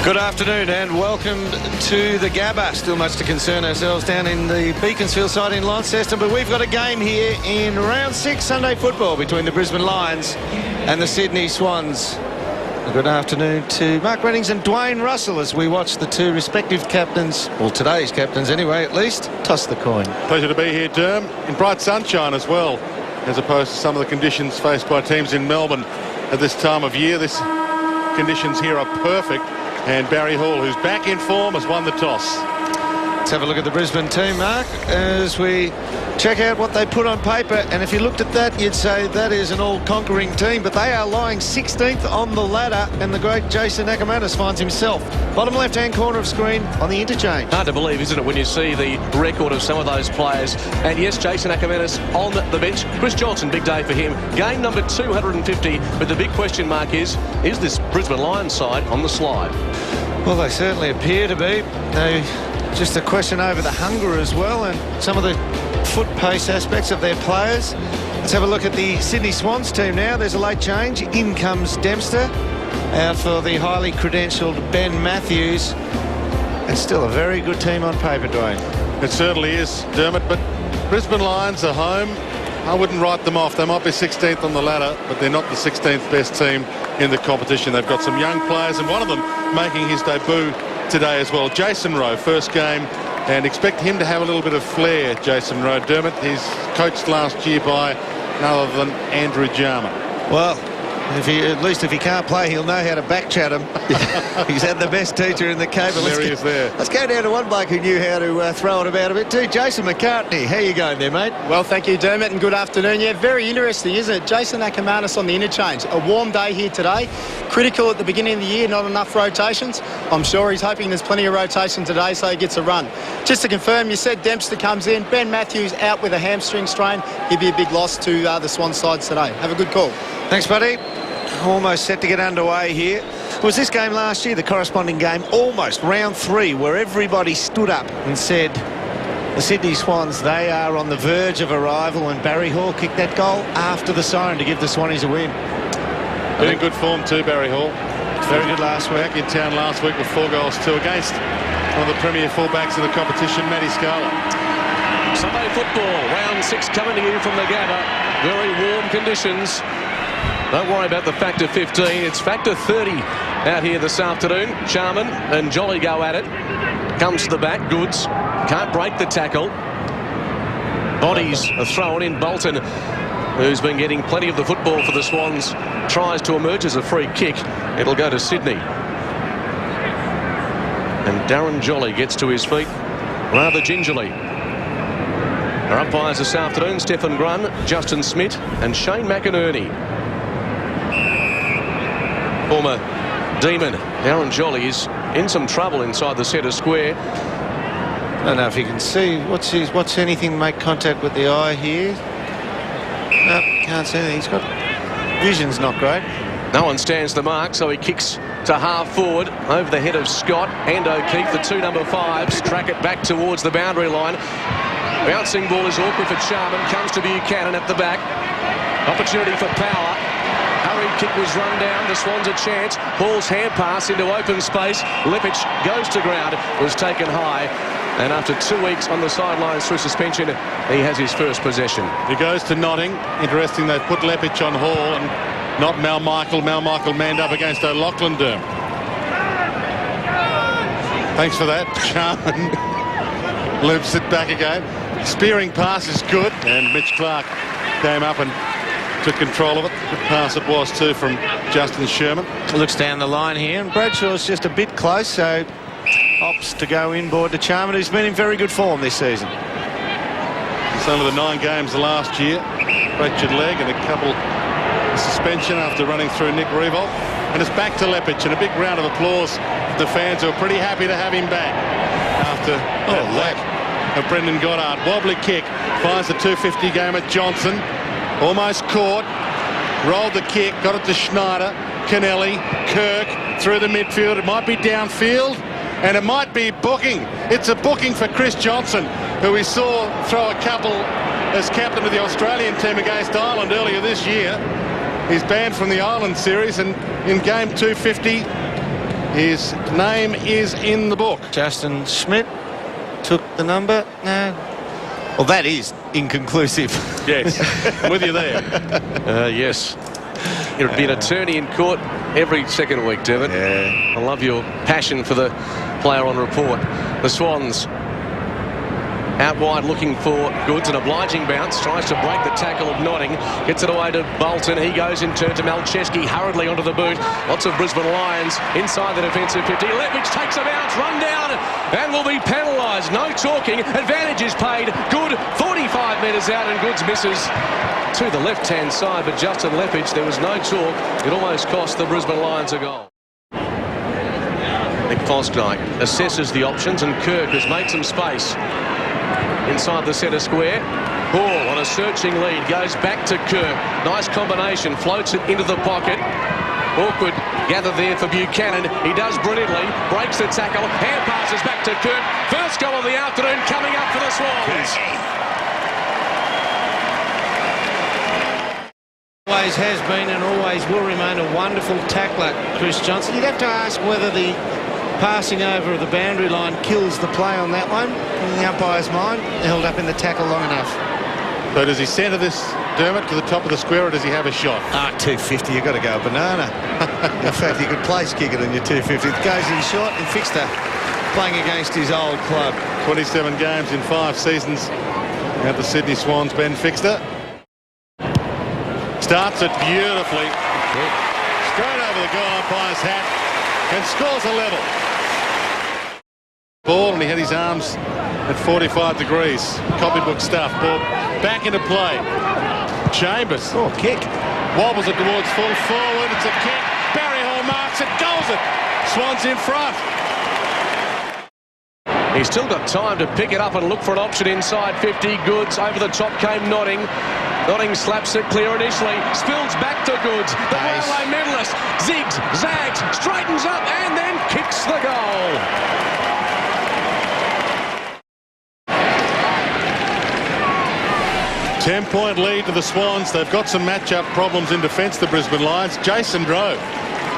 Good afternoon and welcome to the Gabba. Still much to concern ourselves down in the Beaconsfield side in Launceston, but we've got a game here in round 6 Sunday football between the Brisbane Lions and the Sydney Swans. Good afternoon to Mark Reddings and Dwayne Russell as we watch the two respective captains, well today's captains anyway at least, toss the coin. Pleasure to be here, Derm, in bright sunshine as well, as opposed to some of the conditions faced by teams in Melbourne at this time of year. This conditions here are perfect. And Barry Hall, who's back in form, has won the toss. Let's have a look at the Brisbane team, Mark, as we check out what they put on paper. And if you looked at that, you'd say that is an all-conquering team. But they are lying 16th on the ladder, and the great Jason Ackermanis finds himself bottom left-hand corner of screen on the interchange. Hard to believe, isn't it, when you see the record of some of those players. And yes, Jason Ackermanis on the bench. Chris Johnson, big day for him. Game number 250. But the big question mark is this Brisbane Lions side on the slide? Well, they certainly appear to be. Just a question over the hunger as well and some of the foot pace aspects of their players. Let's have a look at the Sydney Swans team now. There's a late change. In comes Dempster. Out for the highly credentialed Ben Matthews. And still a very good team on paper, Dwayne. It certainly is, Dermot, but Brisbane Lions are home. I wouldn't write them off. They might be 16th on the ladder, but they're not the 16th best team in the competition. They've got some young players, and one of them making his debut today as well. Jason Rowe, first game, and expect him to have a little bit of flair, Jason Rowe. Dermot, he's coached last year by none other than Andrew Jarman. Well, at least if he can't play, he'll know how to backchat him. He's had the best teacher in the cable. There he is there. Let's go down to one bloke who knew how to throw it about a bit too. Jason McCartney, how you going there, mate? Well, thank you, Dermot, and good afternoon. Yeah, very interesting, isn't it? Jason Ackermanis on the interchange. A warm day here today. Critical at the beginning of the year, not enough rotations. I'm sure he's hoping there's plenty of rotation today so he gets a run. Just to confirm, you said Dempster comes in. Ben Matthews out with a hamstring strain. He'd be a big loss to the Swan sides today. Have a good call. Thanks, buddy. Almost set to get underway here. Was this game last year, the corresponding game, almost round 3, where everybody stood up and said the Sydney Swans, they are on the verge of arrival, and Barry Hall kicked that goal after the siren to give the Swannies a win. In good form too, Barry Hall. Very good last week. Back in town last week with 4 goals too against one of the premier fullbacks in the competition, Matty Scala. Sunday football, round 6 coming to you from the Gabba. Very warm conditions. Don't worry about the factor 15. It's factor 30 out here this afternoon. Jarman and Jolly go at it. Comes to the back. Goods can't break the tackle. Bodies are thrown in. Bolton, who's been getting plenty of the football for the Swans, tries to emerge as a free kick. It'll go to Sydney. And Darren Jolly gets to his feet rather gingerly. Our umpires this afternoon, Stephen Grun, Justin Smith and Shane McInerney. Former Demon Darren Jolly is in some trouble inside the centre square. I don't know if you can see what's anything make contact with the eye here. No, can't see anything. He's got vision's not great. No one stands the mark, so he kicks to half forward over the head of Scott and O'Keefe. The 2 number 5s track it back towards the boundary line. Bouncing ball is awkward for Jarman. Comes to Buchanan at the back. Opportunity for power. Hurried kick was run down. The Swans a chance. Hall's hand pass into open space. Lepic goes to ground. Was taken high. And after 2 weeks on the sidelines through suspension, he has his first possession. He goes to Notting. Interesting, they've put Lepic on Hall and not Mal Michael. Mal Michael manned up against O'Loughlin Derm. Thanks for that. Jarman loops it back again. Spearing pass is good. And Mitch Clark came up and took control of it. Good pass it was too from Justin Sherman. Looks down the line here, and Bradshaw's just a bit close, so opts to go inboard to Jarman, who's been in very good form this season. It's only the 9 games last year. Fractured leg and a couple of suspension after running through Nick Revolt. And it's back to Lepic, and a big round of applause for the fans who are pretty happy to have him back after that lack of Brendan Goddard. Wobbly kick, finds the 250 game at Johnson. Almost caught, rolled the kick, got it to Schneider, Kennelly, Kirk through the midfield. It might be downfield, and it might be booking. It's a booking for Chris Johnson, who we saw throw a couple as captain of the Australian team against Ireland earlier this year. He's banned from the Ireland series, and in game 250, His name is in the book. Justin Schmidt took the number. No. Well, that is inconclusive. Yes, I'm with you there. Yes. It'd be an attorney in court every second week, Devon. Yeah. I love your passion for the player on report. The Swans out wide looking for Goods, an obliging bounce, tries to break the tackle of Notting, gets it away to Bolton. He goes in turn to Malcheski, hurriedly onto the boot. Lots of Brisbane Lions inside the defensive 50. Leppich takes a bounce, run down, and will be penalised. No talking. Advantage is paid. Good 45 metres out, and Goods misses to the left-hand side, but Justin Leppich, there was no talk. It almost cost the Brisbane Lions a goal. Nick Fosdyke assesses the options, and Kirk has made some space inside the centre square. Hall on a searching lead, goes back to Kirk. Nice combination, floats it into the pocket. Awkward gather there for Buchanan. He does brilliantly, breaks the tackle, hand passes back to Kirk. First goal of the afternoon coming up for the Swans. Always has been and always will remain a wonderful tackler, Chris Johnson. You'd have to ask whether the passing over of the boundary line kills the play on that one. In the umpire's mind, held up in the tackle long enough. So does he centre this, Dermot, to the top of the square, or does he have a shot? 250, you've got to go banana. In fact, you could place kick it on your 250. It goes in short, and Fixter playing against his old club. 27 games in 5 seasons at the Sydney Swans, Ben Fixter. Starts it beautifully. Straight over the goal umpire's hat and scores a level. Ball, and he had his arms at 45 degrees. Copybook stuff. Ball back into play. Chambers. Oh, kick. Wobbles it towards full forward. It's a kick. Barry Hall marks it. Goals it. Swans in front. He's still got time to pick it up and look for an option inside 50. Goods. Over the top came Notting. Notting slaps it clear initially. Spills back to Goods. The Brownlow medalist. Zigs, zags, straightens up and then kicks the goal. Ten-point lead to the Swans. They've got some matchup problems in defence, the Brisbane Lions. Jason Drove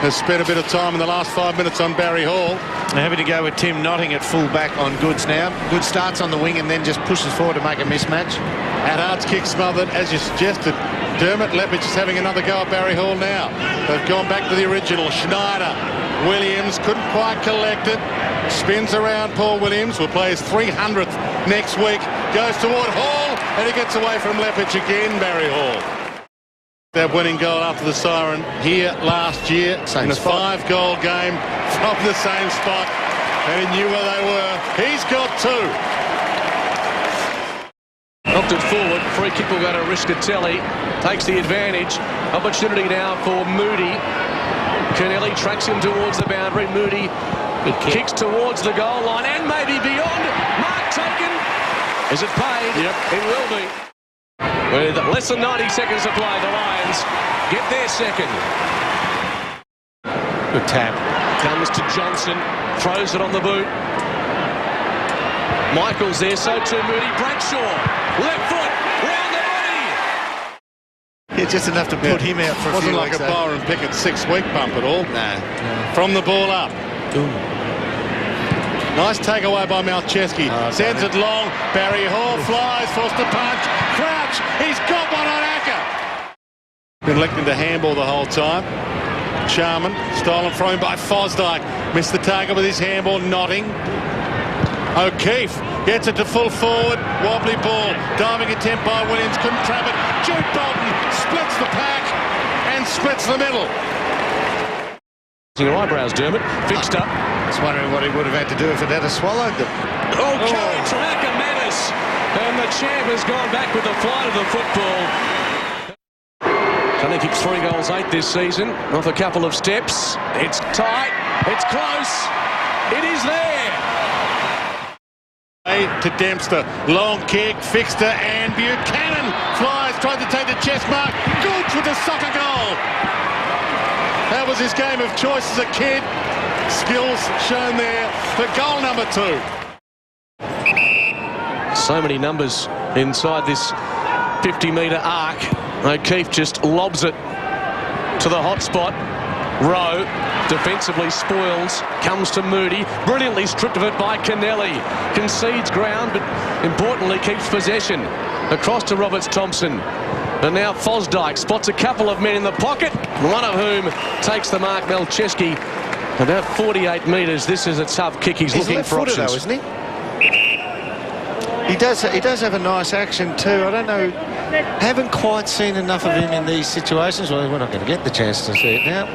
has spent a bit of time in the last 5 minutes on Barry Hall. They're happy to go with Tim Notting at full back on Goods now. Goods starts on the wing and then just pushes forward to make a mismatch. Adhart's kick smothered, as you suggested. Dermot Leppich is having another go at Barry Hall now. They've gone back to the original. Schneider. Williams couldn't quite collect it. Spins around Paul Williams. Will play his 300th next week. Goes toward Hall, and he gets away from Leppich again, Barry Hall. That winning goal after the siren here last year in a 5-goal game from the same spot, and he knew where they were. He's got 2. Knocked it forward. Free kick will go to Riscatelli. Takes the advantage. Opportunity now for Moody. Kennelly tracks him towards the boundary. Moody kicks towards the goal line and maybe beyond. Mark taken. Is it paid? Yep. It will be. With less than 90 seconds to play, the Lions get their second. Good tap. Comes to Johnson. Throws it on the boot. Michael's there, so too Moody. Bradshaw. Left foot. Round the body. Yeah, just enough to put him out for a few Wasn't like weeks, a Byron Pickett 6-week bump at all. No. From the ball up. Ooh. Nice takeaway by Malcheski. Sends it long. Barry Hall flies, forced to punch. Crouch. He's got one on Acker. Been electing to handball the whole time. Charman, stolen from him by Fosdyke. Missed the target with his handball. Notting. O'Keefe gets it to full forward. Wobbly ball. Diving attempt by Williams. Couldn't trap it. Jude Bolton splits the pack and splits the middle. Your eyebrows, Dermot. Fixed up. I was wondering what he would have had to do if it had swallowed them. Okay, Tanaka Menace. And the champ has gone back with the flight of the football. Only kicked 3 goals 8 this season. Off a couple of steps. It's tight. It's close. It is there. To Dempster. Long kick. Fixter and Buchanan flies. Tried to take the chest mark. Goods with the soccer goal. That was his game of choice as a kid. Skills shown there for goal number 2. So many numbers inside this 50-metre arc. O'Keefe just lobs it to the hot spot. Rowe defensively spoils, comes to Moody, brilliantly stripped of it by Kennelly, concedes ground but importantly keeps possession. Across to Roberts-Thompson, and now Fosdyke spots a couple of men in the pocket, one of whom takes the mark. Melcheski about 48 metres. This is a tough kick. He's looking for options, though, isn't he? He does have a nice action too. I don't know, haven't quite seen enough of him in these situations. Well, we're not going to get the chance to see it now.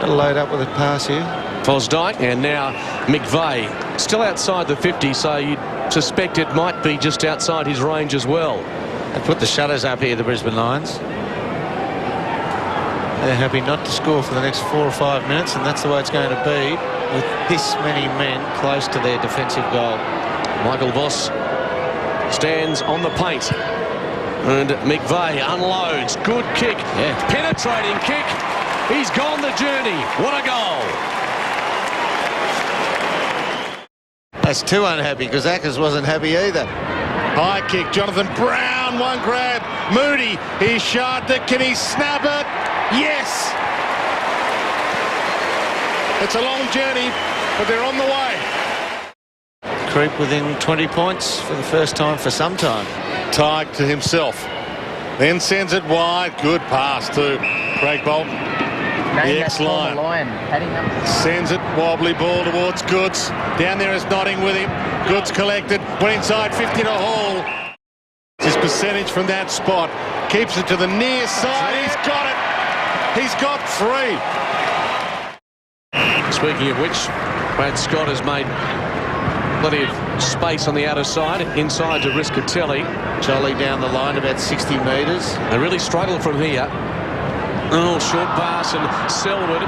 Got to load up with a pass here. Fosdyke, and now McVeigh still outside the 50, so you'd suspect it might be just outside his range as well. They put the shutters up here, the Brisbane Lions. They're happy not to score for the next 4 or 5 minutes, and that's the way it's going to be with this many men close to their defensive goal. Michael Voss stands on the paint, and McVeigh unloads. Good kick, penetrating kick. He's gone the journey. What a goal. That's too unhappy because Ackers wasn't happy either. High kick, Jonathan Brown, one grab. Moody, he's shot it. Can he snap it? Yes! It's a long journey, but they're on the way. Creep within 20 points for the first time for some time. Tighe to himself. Then sends it wide. Good pass to Craig Bolton. The ex-Lion. Sends it, wobbly ball towards Goods. Down there is Notting with him. Goods collected, went inside 50 to Hall. His percentage from that spot. Keeps it to the near side. He's got it. He's got 3. Speaking of which, Brad Scott has made plenty of space on the outer side. Inside to Riscatelli. Jolly down the line about 60 metres. They really struggle from here. Oh, short pass, and Selwood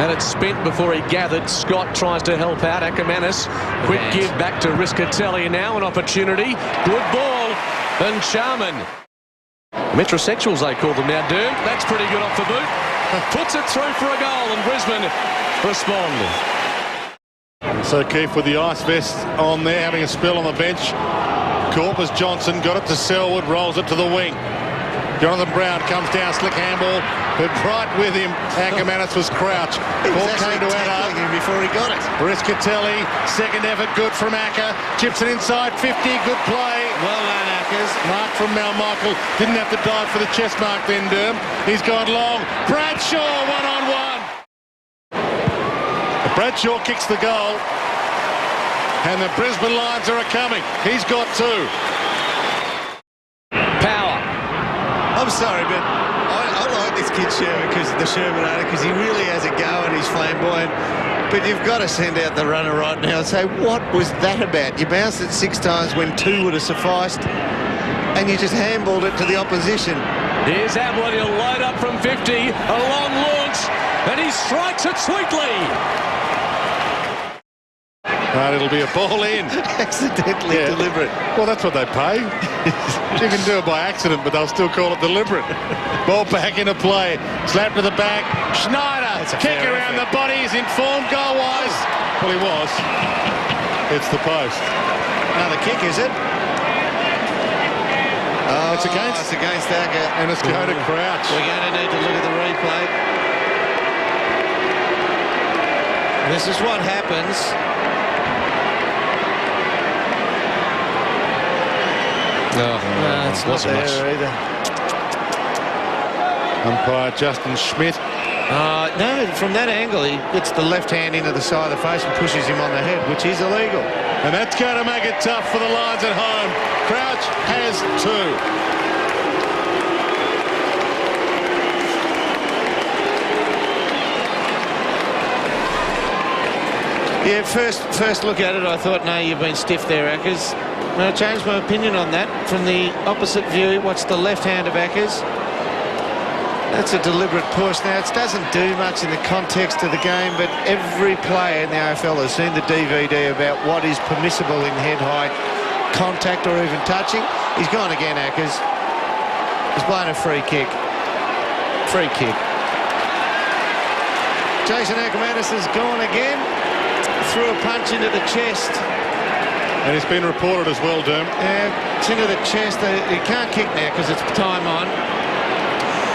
had it spent before he gathered. Scott tries to help out. Ackermanis, quick give back to Riscatelli. Now an opportunity. Good ball. And Charman. Metrosexuals, they call them now, Derm. That's pretty good off the boot. Puts it through for a goal, and Brisbane respond. So Keefe with the ice vest on there, having a spell on the bench. Corpus Johnson got it to Selwood, rolls it to the wing. Jonathan Brown comes down, slick handball, but right with him, Ackermanis was crouched. Ball came to Addo him before he got it. Riscatelli, second effort, good from Acker. Chips it inside 50, good play. Well done, Ackers. Mark from Mal Michael, didn't have to dive for the chest mark then, Derm. He's gone long. Bradshaw, one-on-one. Bradshaw kicks the goal, and the Brisbane Lions are coming. He's got 2. Power. I'm sorry, but I like this kid Sherman because the Shermanator, because he really has a go and he's flamboyant. But you've got to send out the runner right now and say, what was that about? You bounced it 6 times when 2 would have sufficed, and you just handballed it to the opposition. Here's Ablett. He'll load up from 50. A long launch, and he strikes it sweetly. Right, it'll be a ball in. Accidentally deliberate. Well, that's what they pay. You can do it by accident, but they'll still call it deliberate. Ball back into play. Slap to the back. Schneider. Kick around the body. He's informed goal-wise. Well, he was. It's the post. Another kick, is it? Oh, it's against Acker. And it's going to Crouch. We're going to need to look at the replay. This is what happens. No, it's not wasn't much there either. Umpire Justin Schmidt. No, from that angle, he gets the left hand into the side of the face and pushes him on the head, which is illegal. And that's going to make it tough for the Lions at home. Crouch has 2. Yeah, first look at it, I thought, no, you've been stiff there, Ackers. I changed my opinion on that. From the opposite view, watch the left hand of Ackers. That's a deliberate push. Now, it doesn't do much in the context of the game, but every player in the AFL has seen the DVD about what is permissible in head height, contact or even touching. He's gone again, Ackers. He's blown a free kick. Free kick. Jason Ackermanis has gone again. Threw a punch into the chest. And it's been reported as well, Derm. Yeah, it's into the chest. He can't kick now because it's time on.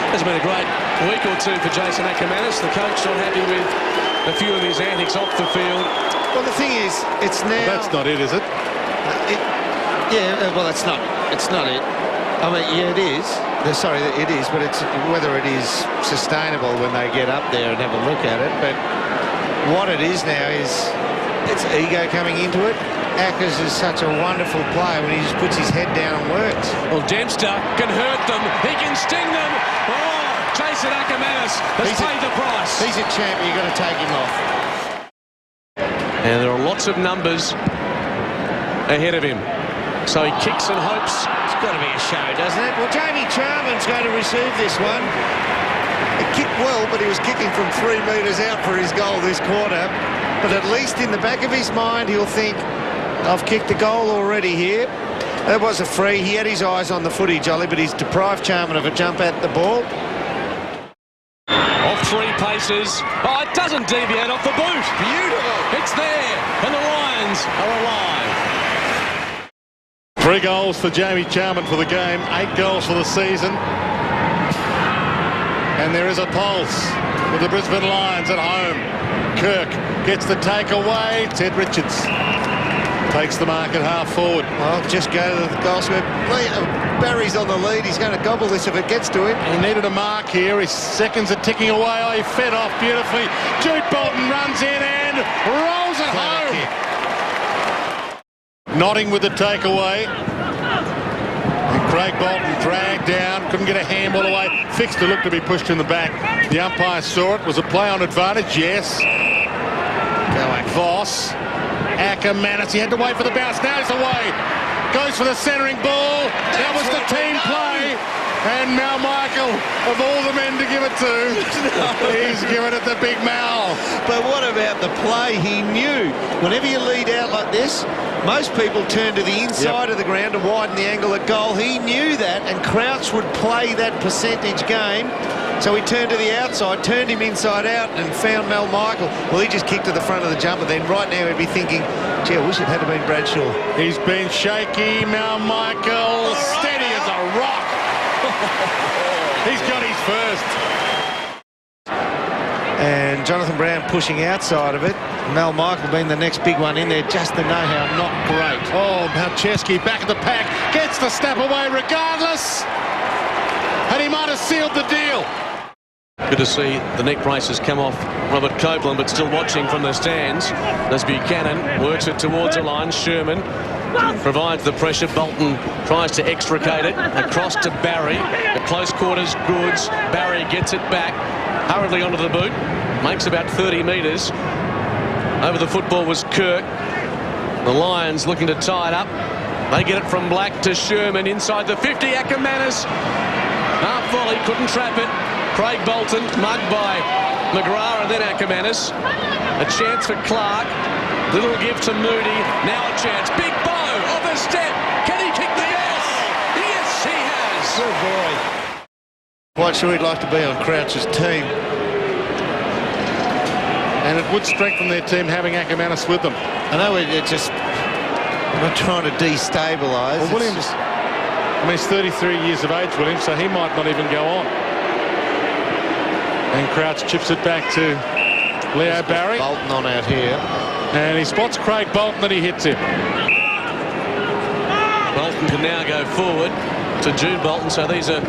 It's been a great week or two for Jason Ackermanis. The coach not happy with a few of his antics off the field. Well, the thing is, it's now... That's not it, is it? Yeah, well, it's not. It's not it. I mean, yeah, it is. Sorry, it is, but it's whether it is sustainable when they get up there and have a look at it. But what it is now is it's ego coming into it. Ackers is such a wonderful player when he just puts his head down and works. Well, Dempster can hurt them. He can sting them. Oh, Jason Ackermanis has paid the price. He's a champion. You've got to take him off. And there are lots of numbers ahead of him. So he kicks and hopes. It's got to be a show, doesn't it? Well, Jamie Charman's going to receive this one. He kicked well, but he was kicking from 3 metres out for his goal this quarter. But at least in the back of his mind, he'll think, I've kicked a goal already here. That was a free. He had his eyes on the footy, Jolly, but he's deprived Charman of a jump at the ball. Off 3 paces. Oh, it doesn't deviate off the boot. Beautiful. It's there, and the Lions are alive. 3 goals for Jamie Charman for the game, 8 goals for the season. And there is a pulse with the Brisbane Lions at home. Kirk gets the takeaway. Ted Richards takes the mark at half forward. Well, just go to the goal square. Barry's on the lead. He's going to gobble this if it gets to him. He needed a mark here. His seconds are ticking away. Oh, he fed off beautifully. Jude Bolton runs in and rolls it home. Nodding with the takeaway. And Craig Bolton dragged down. Couldn't get a handball away. Fixed to look to be pushed in the back. The umpire saw it. Was a play on advantage? Yes. Voss. Ackermanis. He had to wait for the bounce. Now he's away. Goes for the centering ball. That was the team play. And Mal Michael, of all the men to give it to, he's given it the big Mal. But what about the play? He knew whenever you lead out like this, most people turn to the inside of the ground to widen the angle at goal. He knew that, and Crouch would play that percentage game. So he turned to the outside, turned him inside out, and found Mal Michael. Well, he just kicked to the front of the jumper. Then right now he'd be thinking, gee, I wish it had been Bradshaw. He's been shaky. Mal Michael, steady as a rock. He's got his first. And Jonathan Brown pushing outside of it. Mal Michael being the next big one in there, just the know-how, not great. Oh, Malcheski back of the pack, gets the snap away regardless. And he might have sealed the deal. Good to see the neck braces come off Robert Copeland, but still watching from the stands as Buchanan works it towards the line. Sherman provides the pressure. Bolton tries to extricate it across to Barry. The close quarters goods. Barry gets it back hurriedly onto the boot, makes about 30 metres. Over the football was Kirk. The Lions looking to tie it up. They get it from Black to Sherman inside the 50. Ackermanis half volley, couldn't trap it. Craig Bolton mugged by McGrath and then Ackermanis. A chance for Clark. Little give to Moody. Now a chance. Big bow off a step. Can he kick the yes? Yes, he has. Good boy. Quite sure he'd like to be on Crouch's team. And it would strengthen their team having Ackermanis with them. I know we're just not trying to destabilise. Well, Williams, I mean, he's 33 years of age, Williams, so he might not even go on. And Crouch chips it back to Leo Barry. Bolton on out here. And he spots Craig Bolton and he hits him. Bolton can now go forward to Jude Bolton, so these are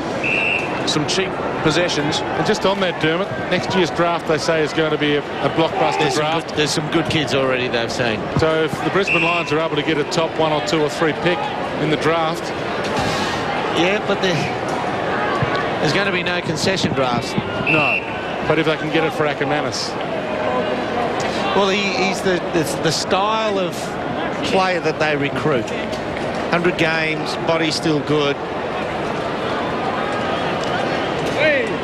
some cheap possessions. And just on that, Dermot, next year's draft, they say, is going to be a blockbuster draft. There's some good kids already, they've seen. So if the Brisbane Lions are able to get a top 1 or 2 or 3 pick in the draft. Yeah, but there's going to be no concession drafts. No, but if they can get it for Ackermanis. Well, he's the style of player that they recruit. 100 games, body's still good.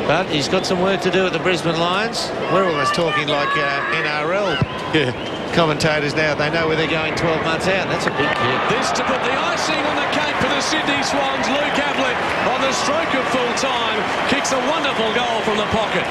But he's got some work to do at the Brisbane Lions. We're almost talking like NRL commentators now. They know where they're going 12 months out. That's a big kid. This to put the icing on the cake for the Sydney Swans. Luke Ablett on the stroke of full time kicks a wonderful goal from the pocket.